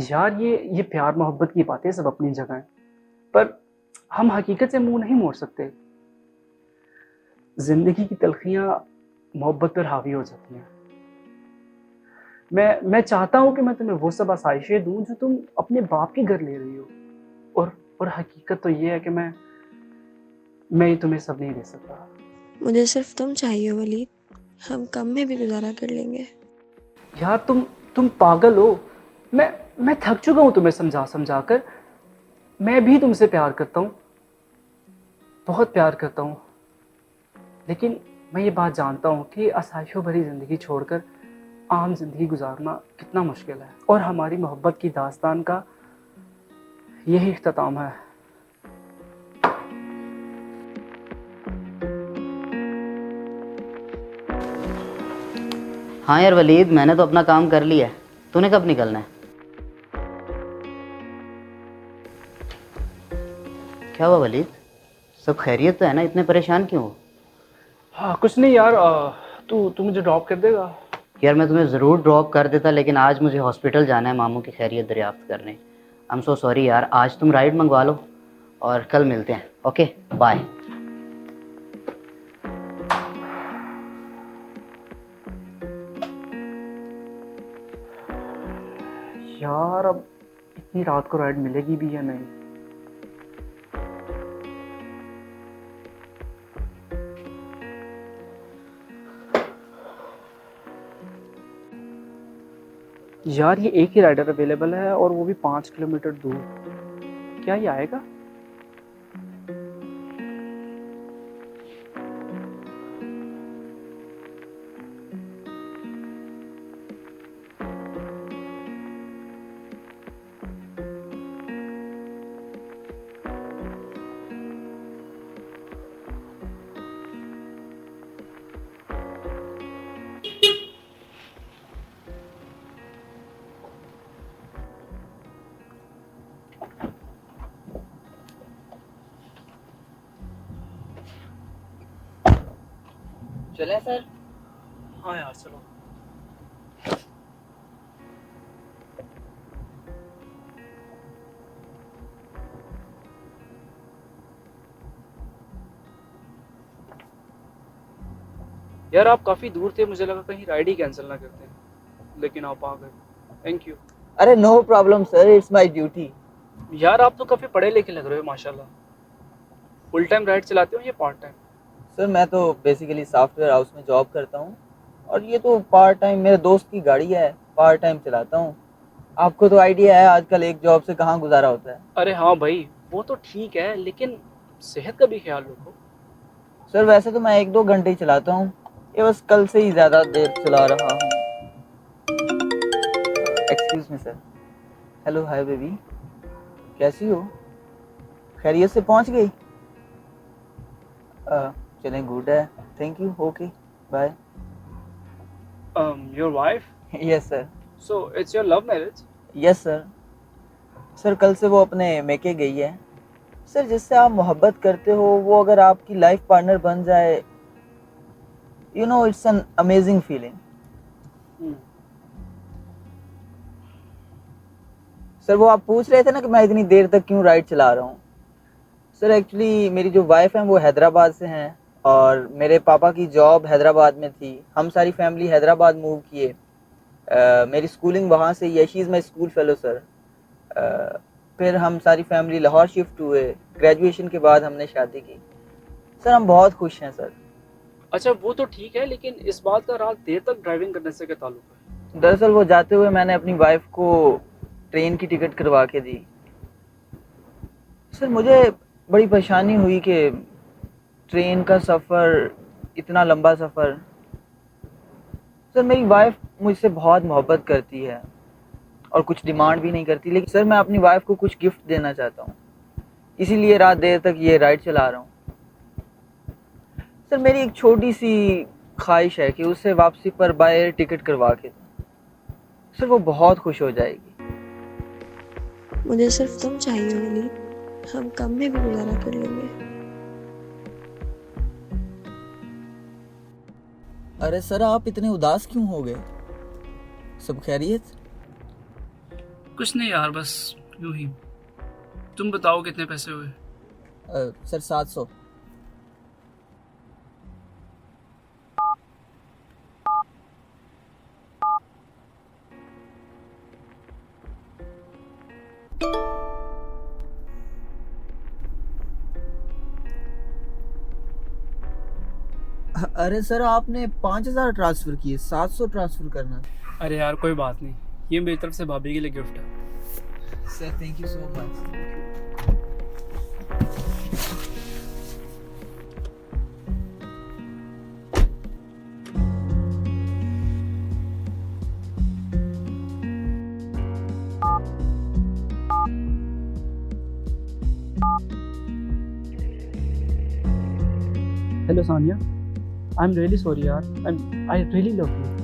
यार ये प्यार मोहब्बत की बातें सब अपनी जगह हैं, पर हम हकीकत से मुंह नहीं मोड़ सकते। जिंदगी की तलखियां मोहब्बत पर हावी हो जाती हैं। मैं चाहता हूं कि मैं तुम्हें वो सब आसाइशें दूं जो तुम अपने बाप के घर ले रही हो, और हकीकत तो ये है कि मैं ही तुम्हें सब नहीं दे सकता। मुझे सिर्फ तुम चाहिए वलीद। हम कम में भी गुजारा कर लेंगे। यार तुम पागल हो। मैं मैं थक चुका हूं तुम्हें समझा समझा कर। मैं भी तुमसे प्यार करता हूं, बहुत प्यार करता हूं, लेकिन मैं ये बात जानता हूं कि आसाइशों भरी जिंदगी छोड़कर आम जिंदगी गुजारना कितना मुश्किल है, और हमारी मोहब्बत की दास्तान का यही इख्तिताम है। हाँ यार वलीद, मैंने तो अपना काम कर लिया है। तूने कब निकलना है? क्या हुआ वलीद? सब खैरियत तो है ना? इतने परेशान क्यों हो? हाँ कुछ नहीं यार, तू मुझे ड्रॉप कर देगा? यार मैं तुम्हें ज़रूर ड्रॉप कर देता, लेकिन आज मुझे हॉस्पिटल जाना है मामू की खैरियत दरियाफ्त करने। आई एम सो सॉरी यार, आज तुम राइड मंगवा लो और कल मिलते हैं। Okay bye. यार अब इतनी रात को राइड मिलेगी भी या नहीं? यार ये एक ही राइडर अवेलेबल है, और वो भी 5 किलोमीटर दूर। क्या ये आएगा? चले सर। हाँ यार चलो। यार आप काफी दूर थे, मुझे लगा कहीं राइड ही कैंसिल ना करते हैं, लेकिन आप आ गए। Thank you. अरे no problem sir, it's my duty. यार आप तो काफी पढ़े लिखे लग रहे हो माशाल्लाह। फुल टाइम राइड चलाते हो या पार्ट टाइम? सर मैं तो बेसिकली सॉफ्टवेयर हाउस में जॉब करता हूँ, और ये तो पार्ट टाइम मेरे दोस्त की गाड़ी है, पार्ट टाइम चलाता हूँ। आपको तो आइडिया है आजकल एक जॉब से कहाँ गुजारा होता है। अरे हाँ भाई, वो तो ठीक है, लेकिन सेहत का भी ख्याल रखो। सर वैसे तो मैं 1-2 घंटे ही चलाता हूँ, ये बस कल से ही ज़्यादा देर चला रहा हूँ। Excuse me sir. Hello hi baby, कैसी हो? खैरियत से पहुँच गई? चलें, गुड है, thank you, okay bye. Your wife? Yes sir. So it's your love marriage? Yes sir. Sir कल से वो अपने मेके गई है। सर जिससे आप मोहब्बत करते हो वो अगर आपकी लाइफ पार्टनर बन जाए, you know it's an amazing feeling. Sir वो आप पूछ रहे थे ना कि मैं इतनी देर तक क्यों राइड चला रहा हूँ। सर एक्चुअली मेरी जो वाइफ है वो हैदराबाद से हैं, और मेरे पापा की जॉब हैदराबाद में थी। हम सारी फैमिली हैदराबाद मूव किए। मेरी स्कूलिंग वहाँ से ही है, she is my school fellow sir. फिर हम सारी फैमिली लाहौर शिफ्ट हुए। ग्रेजुएशन के बाद हमने शादी की। सर हम बहुत खुश हैं सर। अच्छा वो तो ठीक है, लेकिन इस बात का रात देर तक ड्राइविंग करने से क्या ताल्लुक है? दरअसल वो जाते हुए मैंने अपनी वाइफ को ट्रेन की टिकट करवा के दी। सर मुझे बड़ी परेशानी हुई कि ट्रेन का सफ़र, इतना लंबा सफ़र। सर मेरी वाइफ मुझसे बहुत मोहब्बत करती है और कुछ डिमांड भी नहीं करती, लेकिन सर मैं अपनी वाइफ को कुछ गिफ्ट देना चाहता हूँ, इसीलिए रात देर तक ये राइड चला रहा हूँ। सर मेरी एक छोटी सी ख्वाहिश है कि उससे वापसी पर बाय एयर टिकट करवा के दूँ। सर वो बहुत खुश हो जाएगी। मुझे सिर्फ तुम चाहिए वलीद। हम कम में भी गुजारा कर लेंगे। अरे सर आप इतने उदास क्यों हो गए? सब खैरियत? कुछ नहीं यार, बस यूं ही। तुम बताओ कितने पैसे हुए? सर 700। अरे सर आपने 5000 ट्रांसफर किए, 700 ट्रांसफर करना। अरे यार कोई बात नहीं, ये मेरी तरफ से भाभी के लिए गिफ्ट है। Sir thank you so much. Hello Sania, I am really sorry यार, आई रियली लव यू।